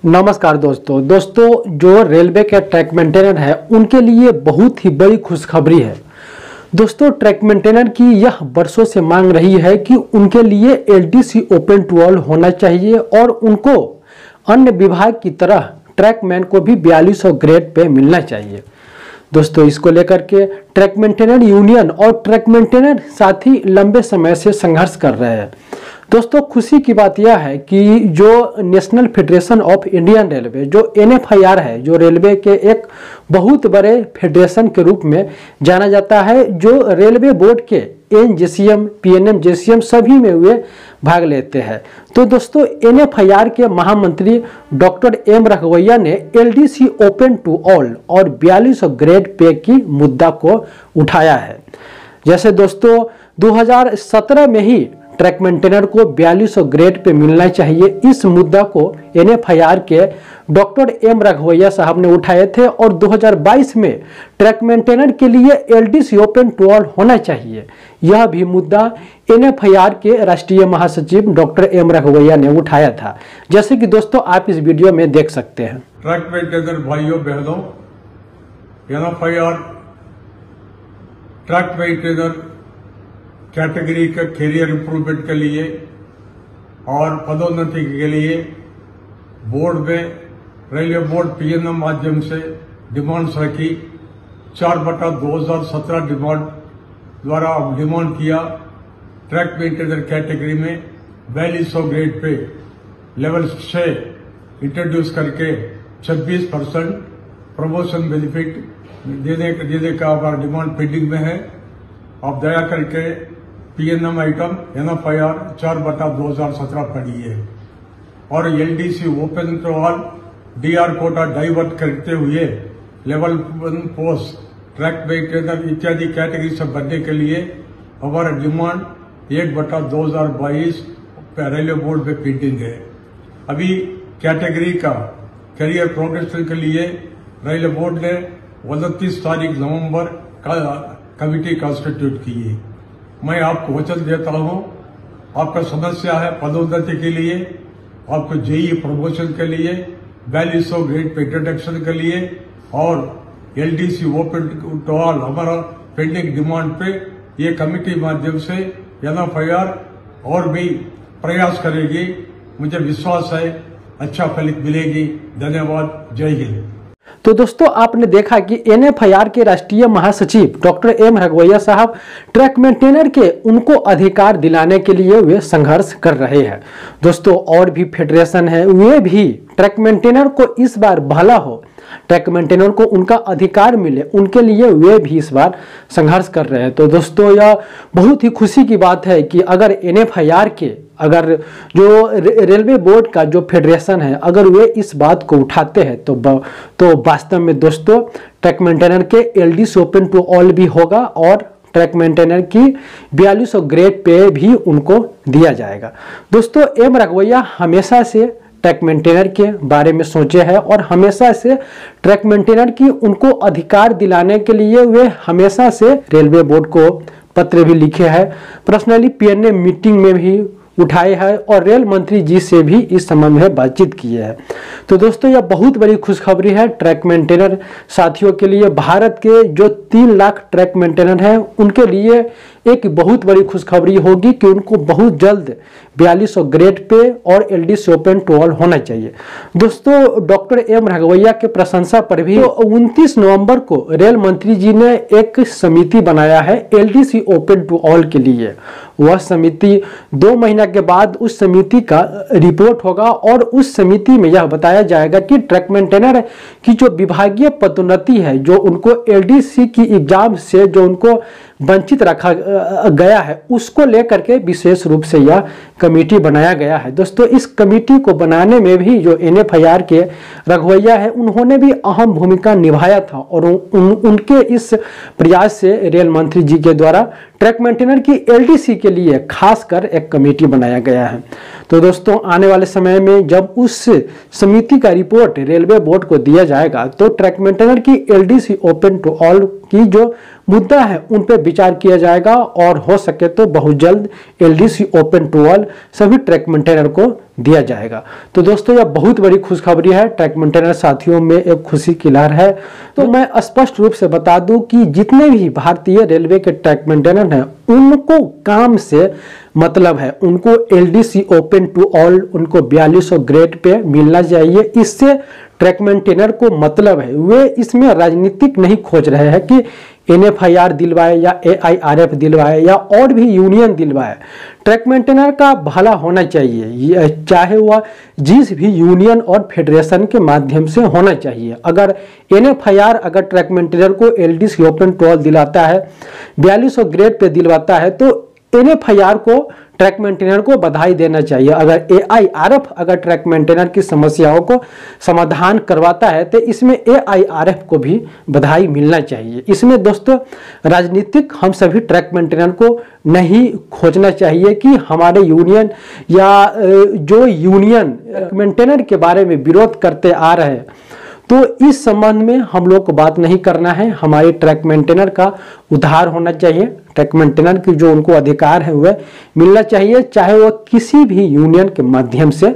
नमस्कार दोस्तों जो रेलवे के ट्रैक मेंटेनर है उनके लिए बहुत ही बड़ी खुशखबरी है। दोस्तों ट्रैक मेंटेनर की यह वर्षों से मांग रही है कि उनके लिए एलडीसी ओपन टू ऑल होना चाहिए और उनको अन्य विभाग की तरह ट्रैकमैन को भी 4200 ग्रेड पे मिलना चाहिए। दोस्तों इसको लेकर के ट्रैक मेंटेनर यूनियन और ट्रैक मेंटेनर साथी लंबे समय से संघर्ष कर रहे हैं। दोस्तों खुशी की बात यह है कि जो national federation of Indian railway जो NFIR है, जो रेलवे के एक बहुत बड़े फेडरेशन के रूप में जाना जाता है, जो रेलवे बोर्ड के NJCM, PNM, JCM सभी में वे भाग लेते हैं। तो दोस्तों NFIR के महामंत्री डॉक्टर M राघवैया ने LDC ओपन टू ऑल और 4200 ग्रेड पे की मुद्दा को उठाया है। जैसे दोस्तों 2017 में ही ट्रैक मेंटेनर को 4200 ग्रेड पे मिलना चाहिए, इस मुद्दा को NFIR के डॉक्टर M राघवैया साहब ने उठाए थे और 2022 में ट्रैक मेंटेनर के लिए LDC ओपन टू ऑल होना चाहिए, यह भी मुद्दा NFIR के राष्ट्रीय महासचिव डॉक्टर M राघवैया ने उठाया था, जैसे कि दोस्तों आप इस वीडियो में देख सकते हैं। ट्रैक मेंटेनर भाइयों बहनों, NFIR ट्रैक मेंटेनर कैटेगरी का कैरियर इंप्रूवमेंट के लिए और पदोन्नति के लिए बोर्ड में रेलवे बोर्ड PNM माध्यम से डिमांड्स रखी। 4/2017 डिमांड द्वारा डिमांड किया ट्रैक मेंटेनर कैटेगरी में 4200 ग्रेड पे लेवल 6 इंट्रोड्यूस करके 26% प्रमोशन बेनिफिट देने का हमारा डिमांड पेंडिंग में है। आप दया करके PNM आइटम NFIR 4/2017 पढ़िए और LDC open to all DR quota divert करते हुए लेवल 1 पोस्ट ट्रैक मेंटेनर इत्यादि कैटेगरी से बढ़ने के लिए हमारा डिमांड 1/2022 रेलवे बोर्ड में पेंडिंग है। अभी कैटेगरी का करियर प्रोग्रेशन के लिए रेलवे बोर्ड ने 29 तारीख नवंबर का कमिटी कॉन्स्टिट्यूट की है। मैं आपको वचन देता हूं, आपका समस्या है पदोन्नति के लिए, आपको JEE प्रमोशन के लिए, 4200 ग्रेड पे इंट्रोडक्शन के लिए और LDC ओपन टू ऑल हमारा पेंडिंग डिमांड पे ये कमिटी माध्यम से NFIR और भी प्रयास करेगी। मुझे विश्वास है अच्छा फलित मिलेगी। धन्यवाद। जय हिंद। तो दोस्तों आपने देखा कि NFIR के राष्ट्रीय महासचिव डॉक्टर M राघवैया साहब ट्रैक मेंटेनर के उनको अधिकार दिलाने के लिए वे संघर्ष कर रहे हैं। दोस्तों और भी फेडरेशन है, वे भी ट्रैक मेंटेनर को इस बार भला हो, ट्रैक मेंटेनर को उनका अधिकार मिले, उनके लिए वे भी इस बार संघर्ष कर रहे हैं। तो दोस्तों यह बहुत ही खुशी की बात है कि अगर NFIR के जो रेलवे बोर्ड का जो फेडरेशन है अगर वे इस बात को उठाते हैं तो वास्तव में दोस्तों ट्रैक मेंटेनर के LDC ओपन टू ऑल भी होगा और ट्रैक मेंटेनर की 4200 ग्रेड पे भी उनको दिया जाएगा। दोस्तों M राघवैया हमेशा से ट्रैक मेंटेनर के बारे में सोचे हैं और हमेशा से ट्रैक मेंटेनर की उनको अधिकार दिलाने के लिए वे हमेशा से रेलवे बोर्ड को पत्र भी लिखे हैं, पर्सनली PNM मीटिंग में भी उठाए हैं और रेल मंत्री जी से भी इस संबंध में बातचीत की है। तो दोस्तों यह बहुत बड़ी खुशखबरी है ट्रैक मेंटेनर साथियों के लिए। भारत के जो 3 लाख ट्रैक मेंटेनर हैं उनके लिए एक बहुत बड़ी खुशखबरी होगी कि उनको बहुत जल्द 4200 ग्रेड पे और LDC ओपन टू ऑल होना चाहिए। दोस्तों डॉक्टर M राघवैया के प्रशंसा पर भी 29 नवंबर को रेल मंत्री जी ने एक समिति बनाया है LDC ओपन टू ऑल के लिए। वह समिति 2 महीना के बाद उस समिति का रिपोर्ट होगा और उस समिति में यह बताया जाएगा कि ट्रैक मेंटेनर की जो विभागीय पदोन्नति है, जो उनको LDC की एग्जाम से जो उनको वंचित रखा गया है, उसको लेकर के विशेष रूप से यह कमेटी बनाया गया है। दोस्तों इस कमेटी को बनाने में भी जो NFIR के राघवैया है उन्होंने भी अहम भूमिका निभाया था और उनके इस प्रयास से रेल मंत्री जी के द्वारा ट्रैक मेंटेनर की LDC के लिए खासकर एक कमेटी बनाया गया है। तो दोस्तों आने वाले समय में जब उस समिति का रिपोर्ट रेलवे बोर्ड को दिया जाएगा तो ट्रैक मेंटेनर की LDC ओपन टू ऑल की जो मुद्दा है उन पर विचार किया जाएगा और हो सके तो बहुत जल्द LDC ओपन टू ऑल सभी ट्रैक मेंटेनर को दिया जाएगा। तो दोस्तों यह बहुत बड़ी खुशखबरी है, ट्रैक मेंटेनर साथियों में एक खुशी की लहर है। तो मैं स्पष्ट रूप से बता दूं कि जितने भी भारतीय रेलवे के ट्रैक मेंटेनर हैं उनको काम से मतलब है, उनको LDC ओपन टू ऑल, उनको 4200 ग्रेड पे मिलना चाहिए। इससे ट्रैक मेंटेनर को मतलब है, वे इसमें राजनीतिक नहीं खोज रहे हैं कि NFIR दिलवाए या AIRF दिलवाए या और भी यूनियन दिलवाए। ट्रैक मेंटेनर का भला होना चाहिए, चाहे वह जिस भी यूनियन और फेडरेशन के माध्यम से होना चाहिए। अगर NFIR अगर ट्रैक मेंटेनर को LDC ओपन टू ऑल दिलाता है, 4200 ग्रेड पे दिलवाता है, तो NFIR को ट्रैक मेंटेनर को बधाई देना चाहिए। अगर AIRF अगर ट्रैक मेंटेनर की समस्याओं को समाधान करवाता है तो इसमें AIRF को भी बधाई मिलना चाहिए। इसमें दोस्तों राजनीतिक हम सभी ट्रैक मेंटेनर को नहीं खोजना चाहिए कि हमारे यूनियन या जो यूनियन मेंटेनर के बारे में विरोध करते आ रहे हैं, तो इस संबंध में हम लोग को बात नहीं करना है। हमारे ट्रैक मेंटेनर का उद्धार होना चाहिए, ट्रैक मेंटेनर की जो उनको अधिकार है वह मिलना चाहिए, चाहे वो किसी भी यूनियन के माध्यम से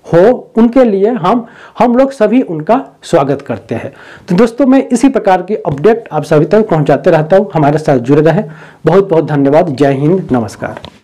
हो। उनके लिए हम लोग सभी उनका स्वागत करते हैं। तो दोस्तों मैं इसी प्रकार की अपडेट आप सभी तक पहुंचाते रहता हूं, हमारे साथ जुड़े रहें। बहुत बहुत धन्यवाद। जय हिंद, नमस्कार।